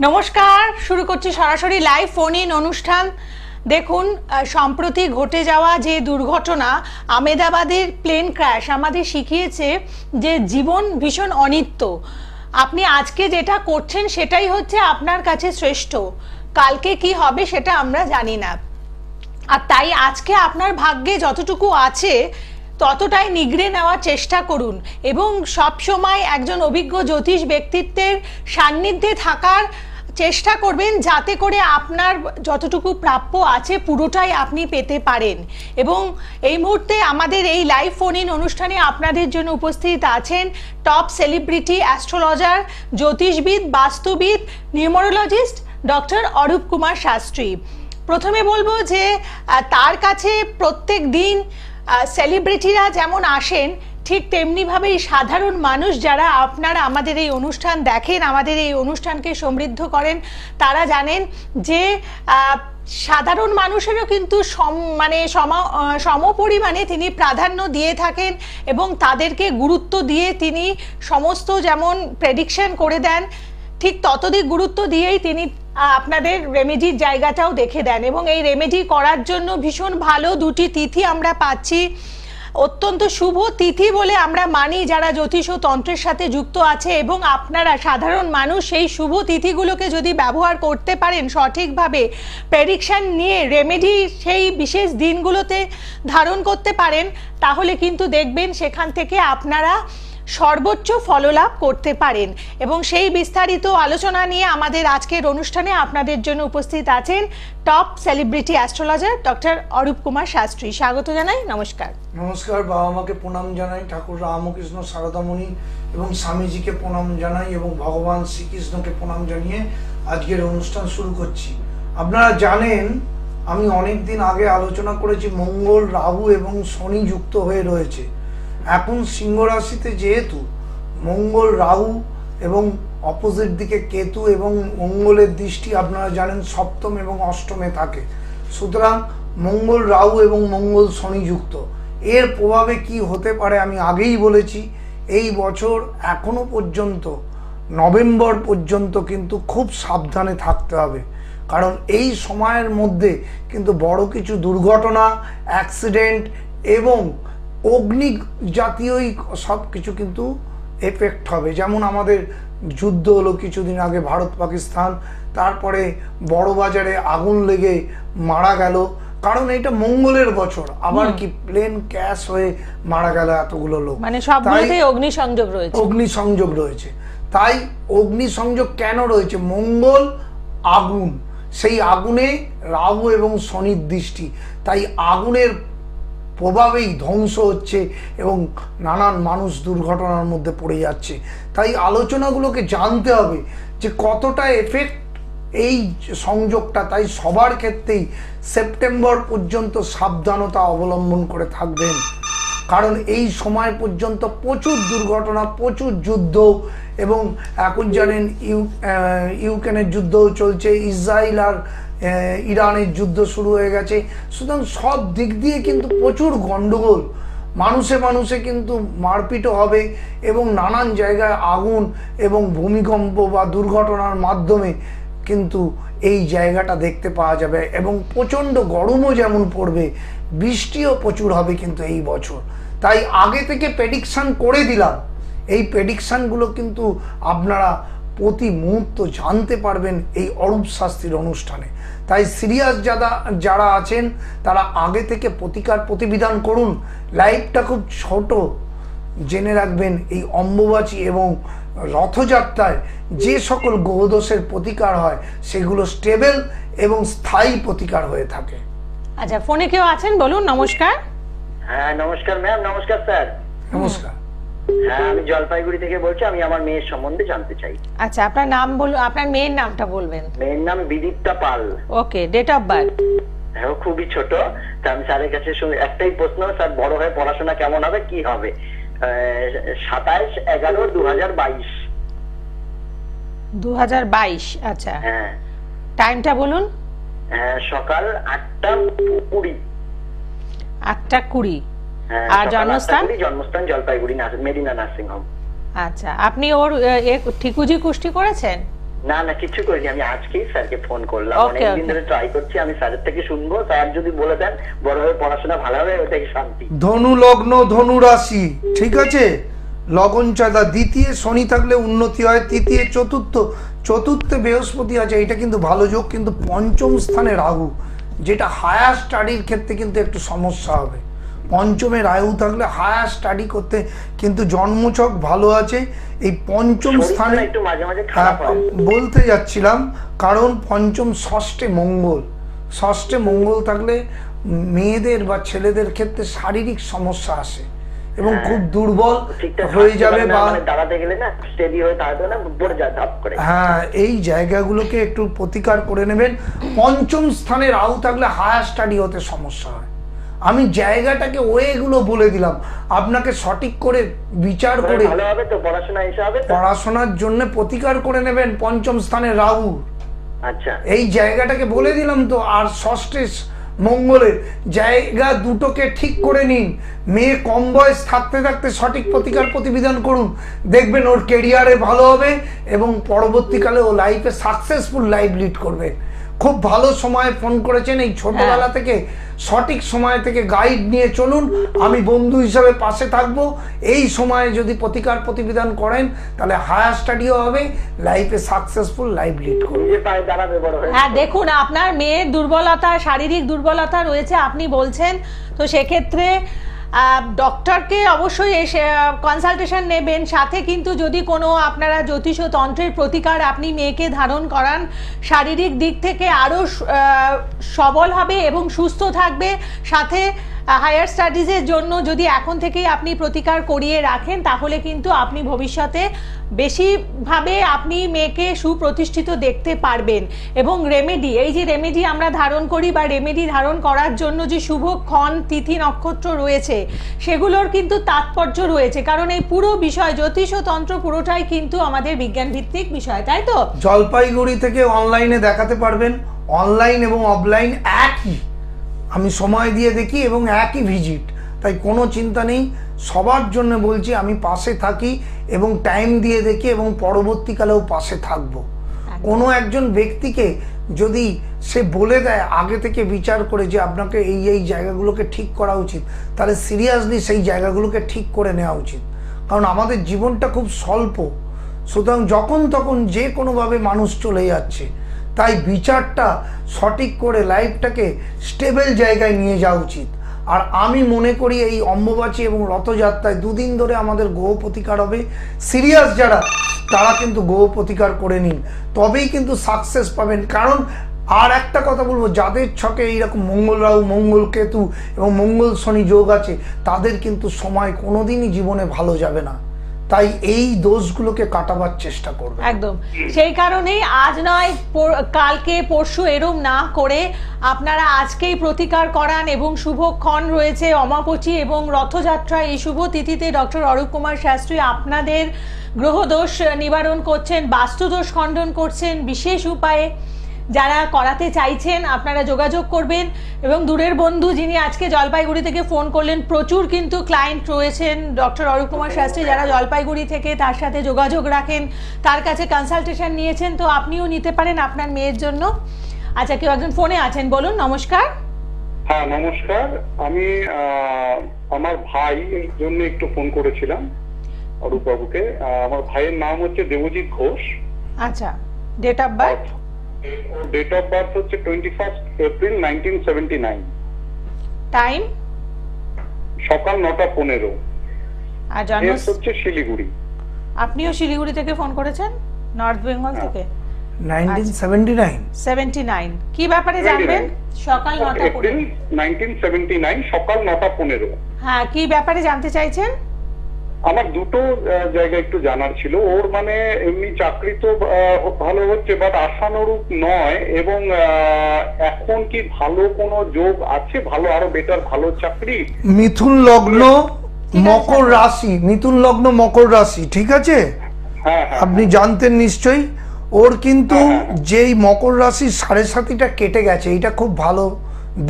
নমস্কার, শুরু করছি সরাসরি লাইভ ফোন ইন অনুষ্ঠান। দেখুন, সম্প্রতি ঘটে যাওয়া যে দুর্ঘটনা, আহমেদাবাদের প্লেন ক্র্যাশ আমাদের শিখিয়েছে যে জীবন ভীষণ অনিত্য। আপনি আজকে যেটা করছেন সেটাই হচ্ছে আপনার কাছে শ্রেষ্ঠ, কালকে কি হবে সেটা আমরা জানি না। আর তাই আজকে আপনার ভাগ্যে যতটুকু আছে ততটাই নিগড়ে নেওয়ার চেষ্টা করুন এবং সব সময় একজন অভিজ্ঞ জ্যোতিষ ব্যক্তিত্বের সান্নিধ্যে থাকার চেষ্টা করবেন, যাতে করে আপনার যতটুকু প্রাপ্য আছে পুরোটাই আপনি পেতে পারেন। এবং এই মুহূর্তে আমাদের এই লাইভ ফোন ইন অনুষ্ঠানে আপনাদের জন্য উপস্থিত আছেন টপ সেলিব্রিটি অ্যাস্ট্রোলজার, জ্যোতিষবিদ, বাস্তুবিদ, নিউমারোলজিস্ট ডক্টর অরূপ কুমার শাস্ত্রী। প্রথমে বলবো যে তার কাছে প্রত্যেক দিন সেলিব্রিটিরা যেমন আসেন, ঠিক তেমনিভাবেই সাধারণ মানুষ যারা আপনারা আমাদের এই অনুষ্ঠান দেখেন, আমাদের এই অনুষ্ঠানকে সমৃদ্ধ করেন, তারা জানেন যে সাধারণ মানুষেরও কিন্তু সম পরিমাণে তিনি প্রাধান্য দিয়ে থাকেন এবং তাদেরকে গুরুত্ব দিয়ে তিনি সমস্ত যেমন প্রেডিকশন করে দেন, ঠিক ততোধিক গুরুত্ব দিয়েই তিনি আপনাদের রেমেডির জায়গাটাও দেখে দেন। এবং এই রেমেডি করার জন্য ভীষণ ভালো দুটি তিথি আমরা পাচ্ছি, অত্যন্ত শুভ তিথি বলে আমরা মানি যারা জ্যোতিষ ও তন্ত্রের সাথে যুক্ত আছে। এবং আপনারা সাধারণ মানুষ সেই শুভ তিথিগুলোকে যদি ব্যবহার করতে পারেন সঠিকভাবে, প্রেডিকশন নিয়ে রেমেডি সেই বিশেষ দিনগুলোতে ধারণ করতে পারেন, তাহলে কিন্তু দেখবেন সেখান থেকে আপনারা সর্বোচ্চ ফললাভ করতে পারেন। এবং সেই বিস্তারিত আলোচনা নিয়ে আমাদের আজকের অনুষ্ঠানে আপনাদের জন্য উপস্থিত আছেন top celebrity astrologer doctor Arup Kumar Shastri. স্বাগত জানাই, নমস্কার। নমস্কার, বাবা মাকে প্রণাম জানাই, ঠাকুর রামকৃষ্ণ সারদামণি এবং স্বামীজিকে প্রণাম জানাই এবং ভগবান শ্রীকৃষ্ণকে প্রণাম জানিয়ে আজকের অনুষ্ঠান শুরু করছি। আপনারা জানেন, আমি অনেক দিন আগে আলোচনা করেছি মঙ্গল, রাহু এবং শনি যুক্ত হয়ে রয়েছে। এখন সিংহ রাশিতে যেহেতু মঙ্গল, রাহু এবং অপোজিট দিকে কেতু এবং মঙ্গলের দৃষ্টি আপনারা জানেন সপ্তম এবং অষ্টমে থাকে, সুতরাং মঙ্গল, রাহু এবং মঙ্গল শনি যুক্ত। এর প্রভাবে কি হতে পারে আমি আগেই বলেছি। এই বছর এখনো পর্যন্ত নভেম্বর পর্যন্ত কিন্তু খুব সাবধানে থাকতে হবে, কারণ এই সময়ের মধ্যে কিন্তু বড় কিছু দুর্ঘটনা, অ্যাক্সিডেন্ট এবং অগ্নি জাতীয়ই সব কিছু কিন্তু এফেক্ট হবে। যেমন আমাদের যুদ্ধ হলো কিছুদিন আগে ভারত পাকিস্তান, তারপরে বড় বাজারে আগুন লেগে মারা গেল, কারণ এটা মঙ্গলের বছর। আবার কি প্লেন ক্র্যাশ হয়ে মারা গেল এতগুলো লোক, মানে সবগুলোতেই অগ্নিসংযোগ রয়েছে। অগ্নিসংযোগ রয়েছে। তাই অগ্নিসংযোগ কেন রয়েছে? মঙ্গল আগুন, সেই আগুনে রাহু এবং শনির দৃষ্টি, তাই আগুনের প্রভাবেই ধ্বংস হচ্ছে এবং নানান মানুষ দুর্ঘটনার মধ্যে পড়ে যাচ্ছে। তাই আলোচনাগুলোকে জানতে হবে যে কতটা এফেক্ট এই সংযোগটা। তাই সবার ক্ষেত্রেই সেপ্টেম্বর পর্যন্ত সাবধানতা অবলম্বন করে থাকবেন, কারণ এই সময় পর্যন্ত প্রচুর দুর্ঘটনা, প্রচুর যুদ্ধ, এবং এখন জানেন ইউক্রেনের যুদ্ধও চলছে, ইসরায়েল আর ইরানের যুদ্ধ শুরু হয়ে গেছে। সুতরাং সব দিক দিয়ে কিন্তু প্রচুর গন্ডগোল, মানুষে মানুষে কিন্তু মারপিটও হবে এবং নানান জায়গায় আগুন এবং ভূমিকম্প বা দুর্ঘটনার মাধ্যমে কিন্তু এই জায়গাটা দেখতে পাওয়া যাবে। এবং প্রচণ্ড গরমও যেমন পড়বে, বৃষ্টিও প্রচুর হবে কিন্তু এই বছর। তাই আগে থেকে প্রেডিকশান করে দিলাম, এই প্রেডিকশানগুলো কিন্তু আপনারা প্রতি মুহূর্ত জানতে পারবেন এই অরূপ শাস্ত্রীর অনুষ্ঠানে। তাই সিরিয়াস যারা আছেন তারা আগে থেকে প্রতিবিধান করুন। লাইভটা খুব ছোট, জেনে রাখবেন এই অম্বুবাচী এবং রথযাত্রায় যে সকল গ্রহদোষের প্রতিকার হয় সেগুলো স্টেবল এবং স্থায়ী প্রতিকার হয়ে থাকে। আচ্ছা, ফোনে কেউ আছেন, বলুন। নমস্কার। হ্যাঁ নমস্কার ম্যাম। নমস্কার স্যার। নমস্কার। হ্যাঁ, আমি জলপাইগুড়ি থেকে বলছি। আমি আমার মেয়ের সম্বন্ধে জানতে চাই। আচ্ছা, আপনার নাম বলুন, আপনার মেয়ের নামটা বলবেন। মেয়ের নাম বিদীপ্তা পাল। ওকে, ডেট অফ বার্থ? হ্যাঁ, খুবই ছোট। তা আমি স্যারের কাছে একটাই প্রশ্ন, স্যার বড় হয়ে পড়াশোনা কেমন হবে, কি হবে? 27/11/2022। 2022। আচ্ছা, হ্যাঁ। টাইমটা বলুন। হ্যাঁ, সকাল 8টা 20। 8টা 20। হ্যাঁ, আর জন্মস্থান? জন্মস্থান জলপাইগুড়ি, মেরিনা নার্সিং হোম। আচ্ছা, আপনি ওর ঠিকুজি কুষ্টি করেছেন? না না কিছু করিনি, আমি আজকেই স্যারকে ফোন করলাম, Okay, অনেকদিন okay. ধরে ট্রাই করছি, আমি স্যারের থেকে শুনবো, স্যার যদি বলে দেন বড় হয়ে পড়াশোনা ভালো হবে ওটাই শান্তি। ধনু লগ্ন, ধনু রাশি, ঠিক আছে? লগন চাঁদা, দ্বিতীয় শনি থাকলে উন্নতি হয়, তৃতীয় চতুর্থে বৃহস্পতি আছে, এটা কিন্তু ভালো যোগ। কিন্তু পঞ্চম স্থানে রাহু, যেটা হায়ার স্টাডির ক্ষেত্রে কিন্তু একটু সমস্যা হবে। পঞ্চমে রাহু থাকলে হায়ার স্টাডি করতে কিন্তু জন্মছক ভালো আছে। এই পঞ্চম স্থানে একটু মাঝে মাঝে খারাপ হয়। বলতে যাচ্ছিলাম, কারণ পঞ্চম ষষ্ঠে মঙ্গল থাকলে মেয়েদের বা ছেলেদের ক্ষেত্রে শারীরিক সমস্যা আসে এবং খুব দুর্বল হয়ে যাবে বা দাঁড়াতে গেলে না স্টেডি হয়ে দাঁড়াতে না পড়ে যায় ধাপ করে। হ্যাঁ, এই জায়গাগুলোকে একটু প্রতিকার করে নেবেন। পঞ্চম স্থানে রাহু থাকলে হায়ার স্টাডি হতে সমস্যা হয়। আমি জায়গাটাকে ওয়েগুলো বলে দিলাম, আপনাকে সঠিক করে বিচার করে ভালো হবে তো পড়াশোনা হিসাবে পড়াশোনার জন্য প্রতিকার করে নেবেন। পঞ্চম স্থানে রাহু, আচ্ছা এই জায়গাটাকে বলে দিলাম তো। আর ষষ্ঠে মঙ্গলের জায়গা দুটোকে ঠিক করে নিন। মেয়ে কম বয়স থাকতে থাকতে সঠিক প্রতিকার প্রতিবিধান করুন, দেখবেন ওর কেরিয়ারে ভালো হবে এবং পরবর্তীকালে ও লাইফে সাকসেসফুল লাইফ লিড করবে। খুব ভালো সময়ে ফোন করেছেন। এই ছোটবেলা থেকে সঠিক সময় থেকে গাইড নিয়ে চলুন, আমি বন্ধু হিসাবে পাশে থাকবো। এই সময়ে যদি প্রতিকার প্রতিবিধান করেন তাহলে হায়ার স্টাডিও হবে, লাইফে সাকসেসফুল লাইফ লিড করবে। হ্যাঁ দেখুন, আপনার মেয়ের দুর্বলতা, শারীরিক দুর্বলতা রয়েছে আপনি বলছেন, তো সেক্ষেত্রে ডক্টরকে অবশ্যই এসে কনসালটেশন নেবেন। সাথে কিন্তু যদি কোনো আপনারা জ্যোতিষ ও তন্ত্রের প্রতিকার আপনি মেয়েকে ধারণ করান, শারীরিক দিক থেকে আরও সবল হবে এবং সুস্থ থাকবে। সাথে হায়ার স্টাডিজের জন্য যদি এখন থেকেই আপনি প্রতিকার করিয়ে রাখেন তাহলে কিন্তু আপনি ভবিষ্যতে বেশিভাবে আপনি মেয়েকে সুপ্রতিষ্ঠিত দেখতে পারবেন। এবং রেমেডি, এই যে রেমেডি আমরা ধারণ করি বা রেমেডি ধারণ করার জন্য যে শুভক্ষণ তিথি নক্ষত্র রয়েছে সেগুলোর কিন্তু তাৎপর্য রয়েছে, কারণ এই পুরো বিষয় জ্যোতিষ ও তন্ত্র পুরোটাই কিন্তু আমাদের বিজ্ঞান ভিত্তিক বিষয়, তাই তো? জলপাইগুড়ি থেকে অনলাইনে দেখাতে পারবেন, অনলাইন এবং অফলাইন একই, আমি সময় দিয়ে দেখি এবং একই ভিজিট, তাই কোনো চিন্তা নেই। সবার জন্য বলছি আমি পাশে থাকি এবং টাইম দিয়ে দেখি এবং পরবর্তীকালেও পাশে থাকবো। কোনো একজন ব্যক্তিকে যদি সে বলে দেয় আগে থেকে বিচার করে যে আপনাকে এই জায়গাগুলোকে ঠিক করা উচিত, তাহলে সিরিয়াসলি সেই জায়গাগুলোকে ঠিক করে নেওয়া উচিত। কারণ আমাদের জীবনটা খুব স্বল্প, সুতরাং যখন তখন যে কোনোভাবে মানুষ চলে যাচ্ছে, তাই বিচারটা সঠিক করে লাইফটাকে স্টেবল জায়গায় নিয়ে যাওয়া উচিত। আর আমি মনে করি এই অম্বুবাচী এবং রথযাত্রায় দুদিন ধরে আমাদের গ্রহ প্রতিকার হবে। সিরিয়াস যারা তারা কিন্তু গ্রহ প্রতিকার করে নিন, তবেই কিন্তু সাকসেস পাবেন। কারণ আর একটা কথা বলবো, যাদের ছকে এইরকম মঙ্গল রাহু, মঙ্গল কেতু এবং মঙ্গল শনি যোগ আছে তাদের কিন্তু সময় কোনোদিনই জীবনে ভালো যাবে না, তাই এই দোষগুলোকে কাটাবার চেষ্টা করবে। একদম, সেই কারণেই আজ নয় কালকে পরশু এরম না করে আপনারা আজকেই প্রতিকার করান। এবং শুভক্ষণ রয়েছে অমাবচী এবং রথযাত্রা, এই শুভ তিথিতে ডক্টর অরূপ কুমার শাস্ত্রী আপনাদের গ্রহদোষ নিবারণ করছেন, বাস্তুদোষ খণ্ডন করছেন বিশেষ উপায়ে। যারা করাতে চাইছেন আপনারা যোগাযোগ করবেন। এবং দূরের বন্ধু যিনি আজকে জলপাইগুড়ি থেকে ফোন করলেন, প্রচুর কিন্তু ক্লায়েন্ট রয়েছেন ডক্টর অরূপ কুমার শাস্ত্রী যারা জলপাইগুড়ি থেকে তার সাথে যোগাযোগ রাখেন, তার কাছে কনসালটেশন নিয়েছেন, তো আপনিও নিতে পারেন আপনার মেয়ের জন্য। আচ্ছা, কেউ একজন ফোনে আছেন, বলুন। নমস্কার। হ্যাঁ নমস্কার, আমি আমার ভাই এর জন্য একটু ফোন করেছিলাম অরূপ বাবুকে। আমার ভাইয়ের নাম হচ্ছে দেবজিৎ ঘোষ। আচ্ছা, date of birth? Date of birth হচ্ছে 21 এপ্রিল 1979। টাইম? সকাল 9:15। আর জন্ম হচ্ছে শিলিগুড়ি। আপনিও শিলিগুড়ি থেকে ফোন করেছেন, নর্থ বেঙ্গল থেকে? 1979। কি ব্যাপারে জানবেন? সকাল 9:15। 1979 সকাল 9:15। হ্যাঁ, কি ব্যাপারে জানতে চাইছেন? আমার দুটো জায়গা একটু জানার ছিল। ওর মানে এমনি চাকরি তো ভালো হচ্ছে, বাট আশানুরূপ নয়। এবং এখন কি ভালো কোনো যোগ আছে, ভালো আরো বেটার ভালো চাকরি? মিথুন লগ্ন মকর রাশি, মিথুন লগ্ন মকর রাশি, ঠিক আছে? হ্যাঁ, আপনি জানতেন নিশ্চয়ই। ওর কিন্তু যেই মকর রাশির 7.5টা কেটে গেছে, এটা খুব ভালো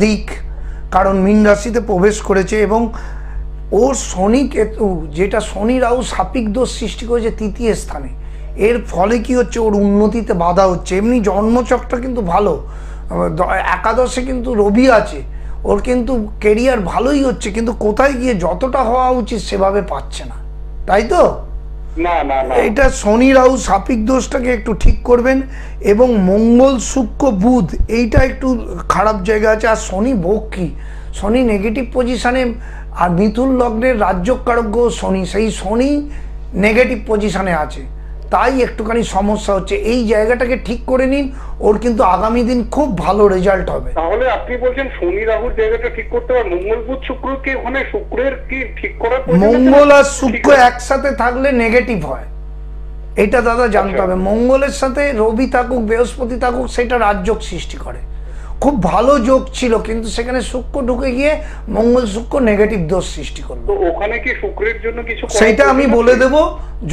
দিক, কারণ মীন রাশিতে প্রবেশ করেছে। এবং ওর শনি কেতু, যেটা শনি রাহু সাপিক দোষ সৃষ্টি করেছে তৃতীয় স্থানে, এর ফলে কি হচ্ছে, ওর উন্নতিতে বাধা হচ্ছে। এমনি জন্মচকটা কিন্তু ভালো, একাদশে কিন্তু রবি আছে, ওর কিন্তু কেরিয়ার ভালোই হচ্ছে, কিন্তু কোথায় গিয়ে যতটা হওয়া উচিত সেভাবে পাচ্ছে না, তাই তো? না না না, এটা শনি রাহু সাপিক দোষটাকে একটু ঠিক করবেন, এবং মঙ্গল শুক্র বুধ এইটা একটু খারাপ জায়গা আছে। আর শনি বক্রী, শনি নেগেটিভ পজিশানে, আর মিথুন লগ্নের রাজ্যকারক গ্রহ শনি, সেই শনি নেগেটিভ পজিশানে আছে, তাই একটুখানি সমস্যা হচ্ছে। এই জায়গাটাকে ঠিক করে নিন, ওর কিন্তু আগামী দিন খুব ভালো রেজাল্ট হবে। তাহলে আপনি বলছেন শনি রাহুর জায়গাটা ঠিক করতে হবে, মঙ্গল বুধ শুক্রকে ওখানে শুক্রের কি ঠিক করার প্রয়োজন আছে? মঙ্গল আর শুক্র একসাথে থাকলে নেগেটিভ হয়, এটা দাদা জানতে হবে। মঙ্গলের সাথে রবি থাকুক বৃহস্পতি থাকুক সেটা রাজযোগ সৃষ্টি করে, খুব ভালো যোগ ছিল, কিন্তু সেখানে শুক্র ঢুকে গিয়ে মঙ্গল শুক্র নেগেটিভ দোষ সৃষ্টি করলো। তো ওখানে কি শুক্রের জন্য কিছু সেইটা আমি বলে দেব,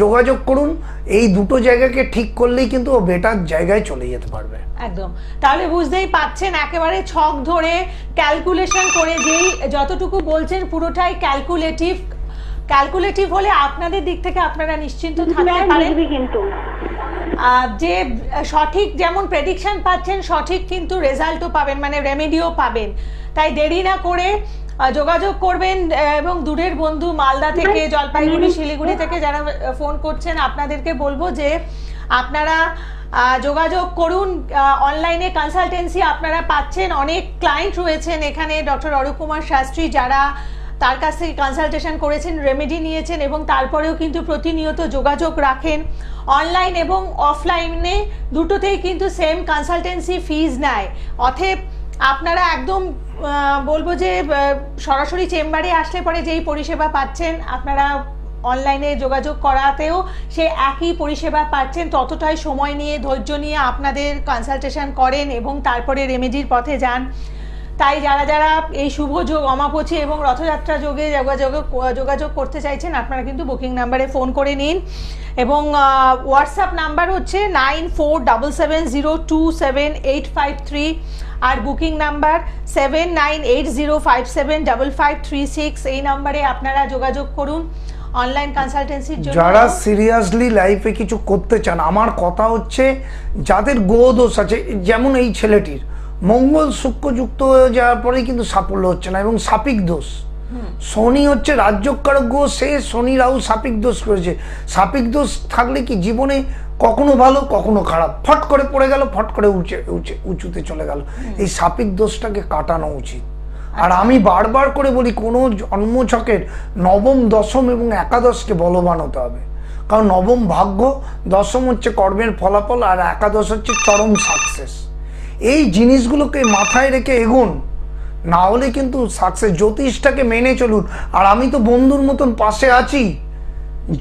যোগাযোগ করুন। এই দুটো জায়গাকে ঠিক করলেই কিন্তু ও বেটার জায়গায় চলে যেতে পারবে একদম। তাহলে বুঝতেই পাচ্ছেন, একেবারে ছক ধরে ক্যালকুলেশন করে যেই যতটুকু বলছেন পুরোটাই ক্যালকুলেটিভ হলে আপনাদের দিক থেকে আপনারা নিশ্চিন্ত থাকতে পারেন কিন্তু যে সঠিক যেমন প্রেডিকশন পাচ্ছেন, সঠিক কিন্তু রেজাল্টও পাবেন, মানে রেমেডিও পাবেন। তাই দেরি না করে যোগাযোগ করবেন। এবং দূরের বন্ধু মালদা থেকে, জলপাইগুড়ি, শিলিগুড়ি থেকে যারা ফোন করছেন, আপনাদেরকে বলবো যে আপনারা যোগাযোগ করুন। অনলাইনে কনসালটেন্সি আপনারা পাচ্ছেন, অনেক ক্লায়েন্ট রয়েছেন এখানে, ডক্টর অরূপ কুমার শাস্ত্রী, যারা তার কাছ থেকে কনসালটেশন করেছেন, রেমেডি নিয়েছেন, এবং তারপরেও কিন্তু প্রতিনিয়ত যোগাযোগ রাখেন। অনলাইন এবং অফলাইনে দুটোতেই কিন্তু সেম কনসালটেন্সি ফিজ নেয়। অতএব আপনারা একদম বলবো যে সরাসরি চেম্বারে আসলে পরে যেই পরিষেবা পাচ্ছেন, আপনারা অনলাইনে যোগাযোগ করাতেও সে একই পরিষেবা পাচ্ছেন। ততটাই সময় নিয়ে, ধৈর্য নিয়ে আপনাদের কনসালটেশন করেন এবং তারপরে রেমেডির পথে যান। তাই যারা যারা এই শুভ যোগ, অমাবস্যা এবং রথযাত্রা যোগে যোগাযোগ করতে চাইছেন, আপনারা কিন্তু বুকিং নাম্বারে ফোন করে নিন। এবং হোয়াটসঅ্যাপ নাম্বার হচ্ছে 9477027853, আর বুকিং নাম্বার 7980575536। এই নাম্বারে আপনারা যোগাযোগ করুন অনলাইন কনসালটেন্সির জন্য। যারা সিরিয়াসলি লাইফে কিছু করতে চান, আমার কথা হচ্ছে যাদের গ্রহ দোষ আছে, যেমন এই ছেলেটির মঙ্গল শুক্র যুক্ত হয়ে যাওয়ার পরে কিন্তু সাফল্য হচ্ছে না, এবং সাপিক দোষ, শনি হচ্ছে রাজ্যকারক গ্রহ, সে শনি রাহু সাপিক দোষ করেছে। সাপিক দোষ থাকলে কি জীবনে কখনো ভালো কখনো খারাপ, ফট করে পড়ে গেল, ফট করে উঁচুতে চলে গেল। এই সাপিক দোষটাকে কাটানো উচিত। আর আমি বারবার করে বলি, কোনো জন্মছকের নবম, দশম এবং একাদশকে বলবান হতে হবে, কারণ নবম ভাগ্য, দশম হচ্ছে কর্মের ফলাফল, আর একাদশ হচ্ছে চরম সাকসেস। এই জিনিসগুলোকে মাথায় রেখে এগোন, না হলে কিন্তু সাকসেস। জ্যোতিষটাকে মেনে চলুন। আর আমি তো বন্ধুর মতন পাশে আছি,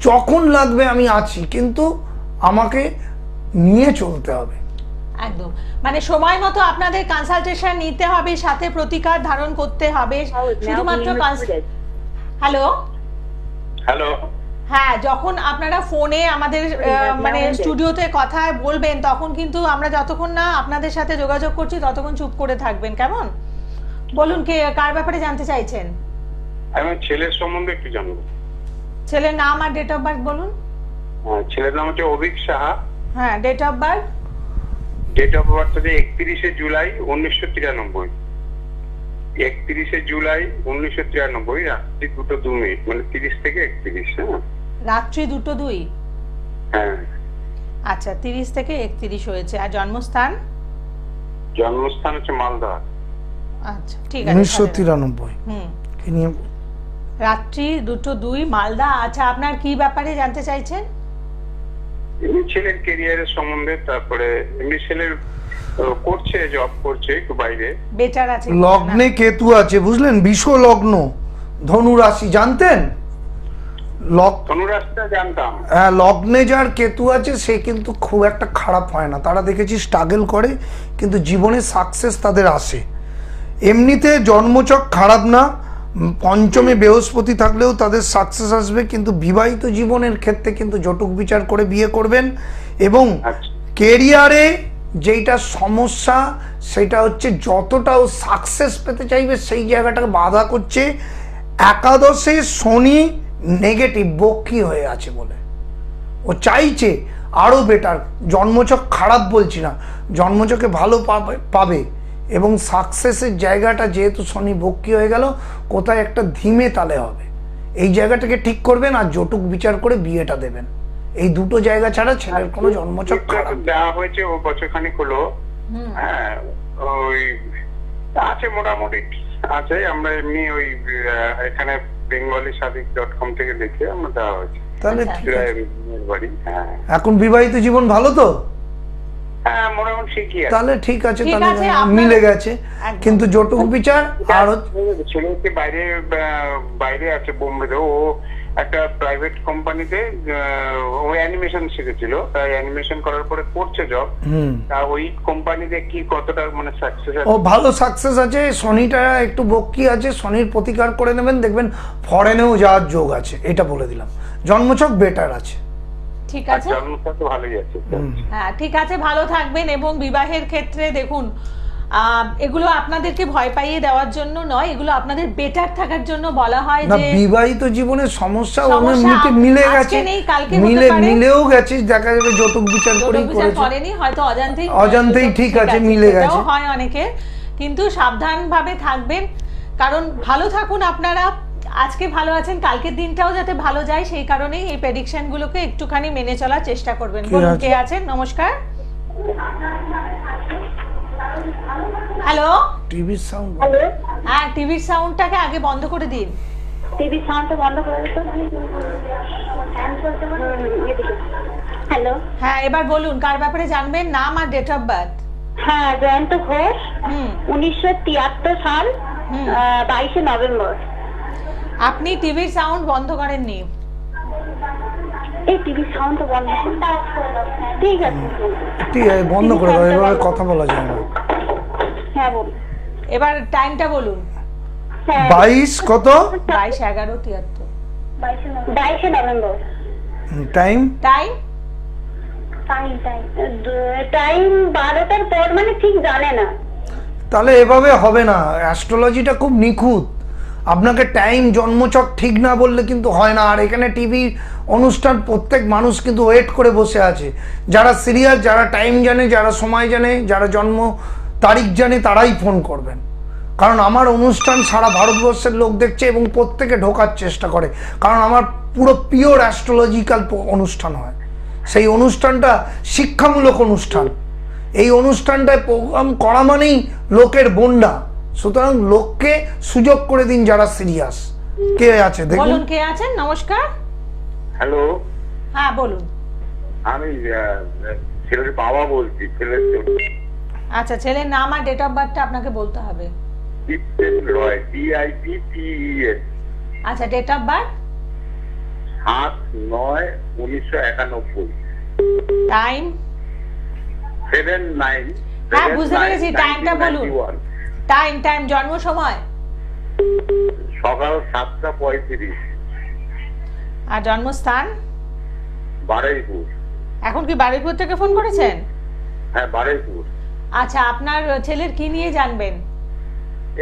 যখন লাগবে আমি আছি, কিন্তু আমাকে নিয়ে চলতে হবে একদম। মানে সময় মতো আপনাদের কনসালটেশন নিতে হবে, সাথে প্রতিকার ধারণ করতে হবে। শুধুমাত্র হ্যালো হ্যাঁ, যখন আপনারা ফোনে আমাদের মানে স্টুডিওতে কথা বলবেন, তখন কিন্তু আমরা যতক্ষণ না আপনাদের সাথে যোগাযোগ করছি ততক্ষণ চুপ করে থাকবেন, কেমন? বলুন, কে কার ব্যাপারে জানতে চাইছেন? আমি ছেলের সম্বন্ধে একটু জানবো। ছেলের নাম আর ডেট অফ বার্থ বলুন। ছেলের নাম হচ্ছে অভিক সাহা। হ্যাঁ, date of birth? Date of birth হচ্ছে 31শে জুলাই 1993। 31শে জুলাই 1993, রাত্রি 2:02, মানে 30 থেকে 31। হ্যাঁ, রাত্রি 2:02। হ্যাঁ, আচ্ছা, 30 থেকে 31 হয়েছে। আর জন্মস্থান? জন্মস্থান হচ্ছে মালদা। আচ্ছা, ঠিক আছে। 1993। রাত্রি 2:02, মালদা। আচ্ছা, আপনার কি ব্যাপারে জানতে চাইছেন? ছেলের ক্যারিয়ারের সম্বন্ধে, তারপরে এমনি ছেলের করছে, জব করছে একটু বাইরে, বেটার আছে। লগ্নে কেতু আছে, বুঝলেন? বিষ লগ্ন, ধনু রাশি, জানতেন? ধনু রাশিটা জানতাম। হ্যাঁ, লগ্নে যার কেতু আছে সে কিন্তু খুব একটা খারাপ হয় না, তারা দেখেছি স্ট্রাগল করে, কিন্তু জীবনে সাকসেস তাদের আসে। এমনিতে জন্মচক খারাপ না, পঞ্চমে বৃহস্পতি থাকলেও তাদের সাকসেস আসবে, কিন্তু বিবাহিত জীবনের ক্ষেত্রে কিন্তু জটক বিচার করে বিয়ে করবেন। এবং কেরিয়ারে যেটা সমস্যা সেটা হচ্ছে, যতটাও সাকসেস পেতে চাইবে সেই জায়গাটাকে বাধা করছে একাদশে শনি নেগেটিভ বক্রী হয়ে আছে বলে। ও চাইছে আরও বেটার। জন্মছক খারাপ বলছি না, জন্মছকে ভালো পাবে এবং সাকসেসের জায়গাটা যেহেতু শনি বক্রি হয়ে গেল, কোথায় একটা ধিমে তালে হবে, এই জায়গাটাকে ঠিক করবেন আর জটুক বিচার করে বিয়েটা দেবেন। এই দুটো জায়গা ছাড়া ছেলের কোনো জন্মছক খারাপ দেওয়া হয়েছে ও বছরখানিক হলো। হ্যাঁ, ওই আছে মোটামুটি আছে। আমরা এমনি ওই এখানে bengali.com থেকে দেখে আমরা দেওয়া হয়েছে। তাহলে বাড়ি। হ্যাঁ, এখন বিবাহিত জীবন ভালো তো? হ্যাঁ, মোটামুটি ঠিকই আছে। তাহলে ঠিক আছে, ঠিক তাহলে আছে, আপনার- মিলে গেছে। কিন্তু জটুক বিচার আর ছেলে হচ্ছে বাইরে আছে বোম্বেতে। ও একটা প্রাইভেট কোম্পানিতে ও অ্যানিমেশন শিখেছিল, তাই অ্যানিমেশন করার পরে করছে জব। তা ওই কোম্পানিতে কি কতটা মানে সাকসেস আছে? ও ভালো সাকসেস আছে। শনিটা একটু বক্রি আছে, শনির প্রতিকার করে নেবেন, দেখবেন ফরেনেও যাওয়ার যোগ আছে, এটা বলে দিলাম। জন্মছক বেটার আছে। ঠিক আছে, জন্মছক তো ভালোই আছে। হ্যাঁ ঠিক আছে, ভালো থাকবেন। এবং বিবাহের ক্ষেত্রে দেখুন, এগুলো আপনাদেরকে ভয় পাইয়ে দেওয়ার জন্য নয়, এগুলো আপনাদের বেটার থাকার জন্য বলা হয় না, যে বিবাহিত জীবনের সমস্যা সমস্যা মিলে আজকে গেছে, নেই, কালকে হতে পারে। মিলেও গেছে, দেখা যাবে জটুক বিচার করেই জটুক বিচার করেছে। করেনি, হয়তো অজান্তেই ঠিক আছে, মিলে সেটাও গেছে। হয় অনেকের। কিন্তু সাবধানভাবে থাকবেন, কারণ ভালো থাকুন আপনারা। আজকে ভালো আছেন, কালকের দিনটাও যাতে ভালো যায়, সেই কারণেই এই প্রেডিকশন গুলোকে একটুখানি মেনে চলার চেষ্টা করবেন। বলুন কে আছেন? নমস্কার। হ্যালো, টিভির সাউন্ড। হ্যাঁ, টিভির সাউন্ডটাকে আগে বন্ধ করে দিন। টিভির সাউন্ডটা বন্ধ করে দিত। হ্যালো, হ্যাঁ এবার বলুন, কার ব্যাপারে জানবেন? নাম আর ডেট অফ বার্থ। হ্যাঁ, জয়ন্ত ঘোষ, 1973 সাল, হুম। 22 নভেম্বর। আপনি টিভির সাউন্ড বন্ধ করেননি? এই টিভির সাউন্ডটা বন্ধ করে দাও। ঠিক আছে, ঠিক আছে, বন্ধ করে দাও, এভাবে কথা বলা যায় না। হ্যাঁ বলুন। এবার টাইমটা বলুন। হ্যাঁ, 22 কত? 22/11/73। 22 নভেম্বর। টাইম? টাইম টাইম 12টার পর, মানে ঠিক জানে না। তাহলে এভাবে হবে না, অ্যাস্ট্রোলজিটা খুব নিখুঁত। আপনাকে টাইম জন্মছক ঠিক না বললে কিন্তু হয় না। আর এখানে টিভি অনুষ্ঠান প্রত্যেক মানুষ কিন্তু ওয়েট করে বসে আছে। যারা সিরিয়াল, যারা টাইম জানে, যারা সময় জানে, যারা জন্ম তারিখ জানে, তারাই ফোন করবেন। কারণ আমার অনুষ্ঠান সারা ভারতবর্ষের লোক দেখছে এবং প্রত্যেকে ঢোকার চেষ্টা করে, কারণ আমার পুরো পিওর অ্যাস্ট্রোলজিক্যাল অনুষ্ঠান হয়। সেই অনুষ্ঠানটা শিক্ষামূলক অনুষ্ঠান। এই অনুষ্ঠানটায় প্রোগ্রাম করা মানেই লোকের বন্যা। সুতরাং লোককে সুযোগ করে দিন যারা সিরিয়াস। কে আছে দেখুন? বলুন কে আছেন? নমস্কার। হ্যালো, হ্যাঁ বলুন। আমি ছেলের বাবা বলছি। ছেলের আচ্ছা, ছেলের নাম আর ডেট অফ বার্থটা আপনাকে বলতে হবে। দীপ্তেন রয়, DIPTEN। আচ্ছা, ডেট অফ বার্থ? 7/9/1991। টাইম? 7/9। হ্যাঁ বুঝতে পেরেছি, টাইমটা বলুন। টাইম জন্ম সময়? সকাল 7:35। আর জন্মস্থান? বারুইপুর। এখন কি বারুইপুর থেকে ফোন করেছেন? হ্যাঁ, বারুইপুর। আচ্ছা, আপনার ছেলের কি নিয়ে জানবেন?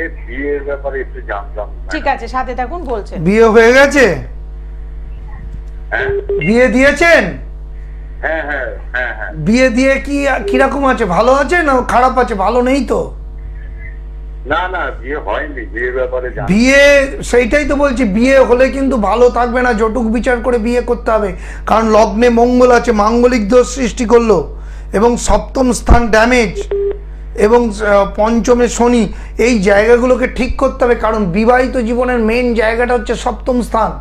এই বিয়ের ব্যাপারে একটু জানতাম। ঠিক আছে, সাথে থাকুন, বলছেন। বিয়ে হয়ে গেছে? হ্যাঁ বিয়ে দিয়েছেন? হ্যাঁ হ্যাঁ হ্যাঁ হ্যাঁ। বিয়ে দিয়ে কি কিরকম আছে? ভালো আছে না খারাপ আছে? ভালো নেই তো? না না, বিয়ে হয়নি। বিয়ের ব্যাপারে বিয়ে, সেইটাই তো বলছি, বিয়ে হলে কিন্তু ভালো থাকবে না, জটুক বিচার করে বিয়ে করতে হবে। কারণ লগ্নে মঙ্গল আছে, মাঙ্গলিক দোষ সৃষ্টি করলো, এবং সপ্তম স্থান ড্যামেজ, এবং পঞ্চমে শনি। এই জায়গাগুলোকে ঠিক করতে হবে, কারণ বিবাহিত জীবনের মেন জায়গাটা হচ্ছে সপ্তম স্থান।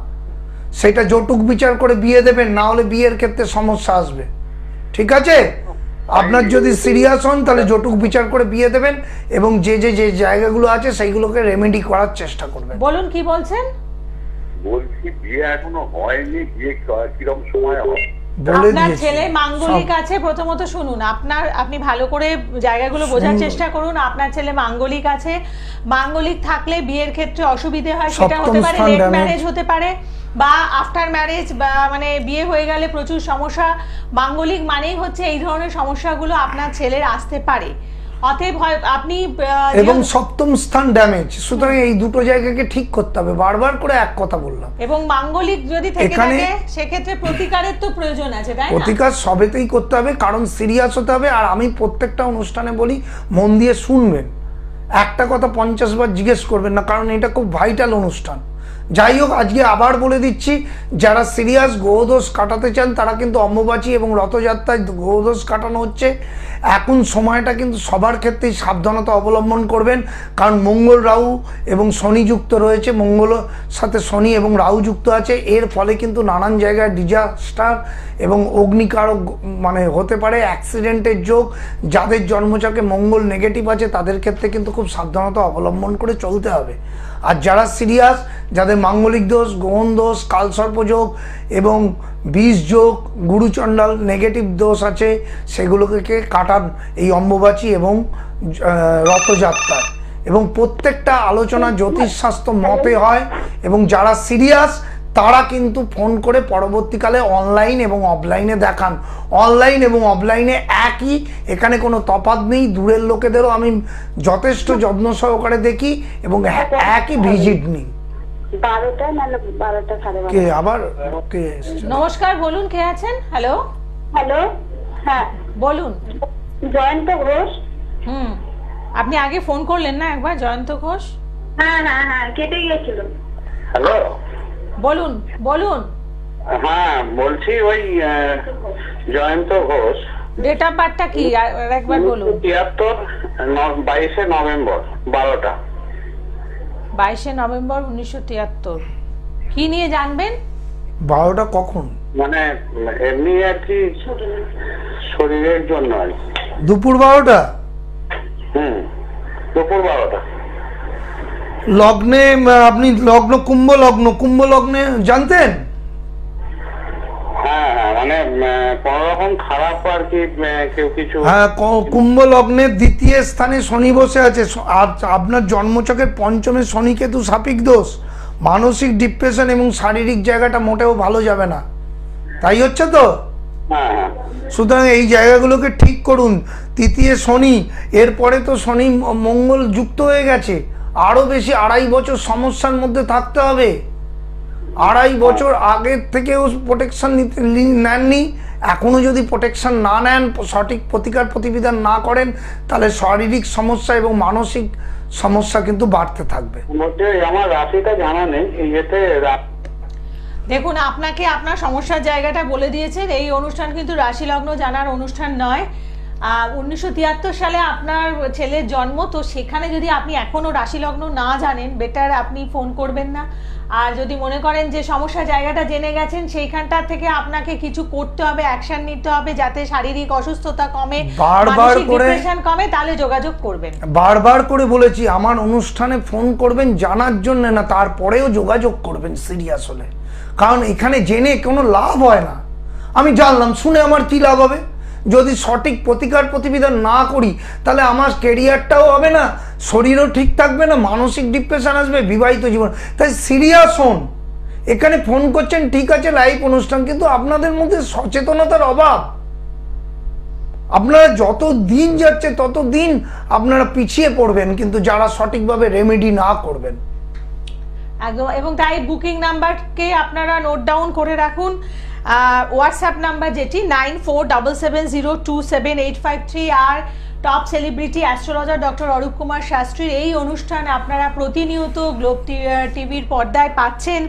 সেটা জটুক বিচার করে বিয়ে দেবেন, না হলে বিয়ের ক্ষেত্রে সমস্যা আসবে। ঠিক আছে? আপনার যদি সিরিয়াস হন তাহলে জটুক বিচার করে বিয়ে দেবেন, এবং যে যে যে জায়গাগুলো আছে সেইগুলোকে রেমেডি করার চেষ্টা করবেন। বলুন কি বলছেন? বলছি বিয়ে এখনো হয়নি। বিয়ে কিরকম সময় হবে? আপনার ছেলে মাঙ্গলিক আছে, প্রথমত শুনুন। আপনি ভালো করে জায়গাগুলো বোঝার চেষ্টা করুন। আপনার ছেলে মাঙ্গলিক আছে। মাঙ্গলিক থাকলে বিয়ের ক্ষেত্রে অসুবিধে হয়, সেটা হতে পারে লেট ম্যারেজ হতে পারে, বা আফটার ম্যারেজ, বা মানে বিয়ে হয়ে গেলে প্রচুর সমস্যা। মাঙ্গলিক মানেই হচ্ছে এই ধরনের সমস্যাগুলো আপনার ছেলের আসতে পারে। অতএব আপনি এবং সপ্তম স্থান ড্যামেজ, সুতরাং এই দুটো জায়গাকে ঠিক করতে হবে। বারবার করে এক কথা বললাম। এবং মাঙ্গলিক যদি থেকে থাকে সেক্ষেত্রে প্রতিকারের তো প্রয়োজন আছে, তাই না? প্রতিকার সবেতেই করতে হবে, কারণ সিরিয়াস হতে হবে। আর আমি প্রত্যেকটা অনুষ্ঠানে বলি মন দিয়ে শুনবেন, একটা কথা 50 বার জিজ্ঞেস করবেন না, কারণ এটা খুব ভাইটাল অনুষ্ঠান। যাই হোক, আজকে আবার বলে দিচ্ছি, যারা সিরিয়াস গ্রহদোষ কাটাতে চান তারা কিন্তু অম্বুবাচী এবং রথযাত্রায় গ্রহদোষ কাটানো হচ্ছে। এখন সময়টা কিন্তু সবার ক্ষেত্রেই সাবধানতা অবলম্বন করবেন, কারণ মঙ্গল রাহু এবং শনি যুক্ত রয়েছে, মঙ্গলের সাথে শনি এবং রাহু যুক্ত আছে। এর ফলে কিন্তু নানান জায়গায় ডিজাস্টার এবং অগ্নিকারক মানে হতে পারে, অ্যাক্সিডেন্টের যোগ। যাদের জন্মছকে মঙ্গল নেগেটিভ আছে তাদের ক্ষেত্রে কিন্তু খুব সাবধানতা অবলম্বন করে চলতে হবে। আর যারা সিরিয়াস, যাদের মাঙ্গলিক দোষ, গ্রহণ দোষ, কালসর্পযোগ এবং বিষ যোগ, গুরুচণ্ডাল নেগেটিভ দোষ আছে, সেগুলোকে কাটান এই অম্বুবাচী এবং রথযাত্রায়। এবং প্রত্যেকটা আলোচনা জ্যোতিষশাস্ত্র মতে হয়। এবং যারা সিরিয়াস তারা কিন্তু ফোন করে পরবর্তীকালে অনলাইন এবং অফলাইনে দেখান। অনলাইন এবং অফলাইনে একই, এখানে কোনো তফাৎ নেই। দূরের লোকেদেরও আমি যথেষ্ট যত্ন সহকারে দেখি এবং একই ভিজিট নিই। 12টা মানে 12টা সাড়ে 12টা। কে আবার কে? নমস্কার, বলুন কে আছেন? হ্যালো হ্যালো, হ্যাঁ বলুন। জয়ন্ত ঘোষ। আপনি আগে ফোন করলেন না একবার, জয়ন্ত ঘোষ? হ্যাঁ হ্যাঁ হ্যাঁ, কেটে গিয়েছিল। হ্যালো, বলুন বলুন। হ্যাঁ বলছি ওই জয়ন্ত ঘোষ। ডেট অফ বার্থটা কি একবার বলুন। 73 22 নভেম্বর 12টা। 22 নভেম্বর 1973। কি নিয়ে জানবেন? 12টা কখন? মানে এমনি আর কি শরীরের জন্য আর কি। দুপুর 12টা? দুপুর 12টা। লগ্নে আপনি লগ্ন কুম্ভ লগ্ন, কুম্ভ লগ্নে জানতেন? হ্যাঁ হ্যাঁ, মানে কোন রকম খারাপ আর কি কেউ কিছু। হ্যাঁ, কুম্ভ লগ্নের দ্বিতীয় স্থানে শনি বসে আছে। আর আপনার জন্মছকের পঞ্চমে শনি কেতু সাপিক দোষ, মানসিক ডিপ্রেশন এবং শারীরিক জায়গাটা মোটেও ভালো যাবে না। তাই হচ্ছে তো? হ্যাঁ হ্যাঁ। সুতরাং এই জায়গাগুলোকে ঠিক করুন। তৃতীয় শনি, এরপরে তো শনি মঙ্গল যুক্ত হয়ে গেছে, আরো বেশি 2.5 বছর সমস্যার মধ্যে থাকতে হবে। 2.5 বছর আগের থেকেও প্রোটেকশন নেননি, এখনো যদি প্রোটেকশন না নেন, সঠিক প্রতিকার প্রতিবিধান না করেন, তাহলে শারীরিক সমস্যা এবং মানসিক সমস্যা কিন্তু বাড়তে থাকবে। আমার রাশিটা জানা নেই, এতে দেখুন, আপনাকে আপনার সমস্যার জায়গাটা বলে দিয়েছেন। এই অনুষ্ঠান কিন্তু রাশি লগ্ন জানার অনুষ্ঠান নয়। 1973 সালে আপনার ছেলের জন্ম, তো সেখানে যদি আপনি এখনো রাশি লগ্ন না জানেন, বেটার আপনি ফোন করবেন না। আর যদি মনে করেন যে সমস্যা জায়গাটা জেনে গেছেন, সেইখানটা থেকে আপনাকে কিছু করতে হবে, অ্যাকশন নিতে হবে যাতে শারীরিক অসুস্থতা কমে, মানসিক ডিপ্রেশন কমে, তাহলে যোগাযোগ করবেন। বারবার করে বলেছি, আমার অনুষ্ঠানে ফোন করবেন জানার জন্য না, তারপরেও যোগাযোগ করবেন সিরিয়াস হলে। কারণ এখানে জেনে কোনো লাভ হয় না। আমি জানলাম, শুনে আমার কি লাভ হবে? যদি সঠিক প্রতিকার প্রতিবিধান না করি তাহলে আমার ক্যারিয়ারটাও হবে না, শরীরও ঠিক থাকবে না, মানসিক ডিপ্রেশন আসবে, বিবাহিত জীবন। তাই সিরিয়াস হন। এখানে ফোন করছেন ঠিক আছে, লাইভ অনুষ্ঠান, কিন্তু আপনাদের মধ্যে সচেতনতার অভাব। আপনারা যত দিন যাচ্ছে তত দিন আপনারা পিছিয়ে পড়বেন, কিন্তু যারা সঠিকভাবে রেমেডি না করবেন। একদম। এবং তাই বুকিং নাম্বারকে আপনারা নোট ডাউন করে রাখুন। হোয়াটসঅ্যাপ নাম্বার যেটি 9477027853। আর top celebrity astrologer doctor Arup Kumar শাস্ত্রীর এই অনুষ্ঠান আপনারা প্রতিনিয়ত গ্লোব টিভির পর্দায় পাচ্ছেন।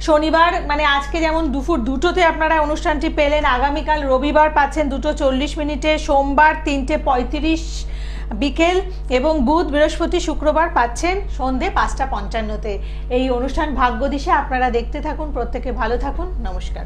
শনিবার মানে আজকে যেমন দুপুর 2টোতে আপনারা অনুষ্ঠানটি পেলেন, আগামীকাল রবিবার পাচ্ছেন 2:40 সোমবার 3:35 বিকেল, এবং বুধ বৃহস্পতি শুক্রবার পাচ্ছেন সন্ধ্যে 5:55-তে। এই অনুষ্ঠান ভাগ্যদিশা, আপনারা দেখতে থাকুন। প্রত্যেকে ভালো থাকুন। নমস্কার।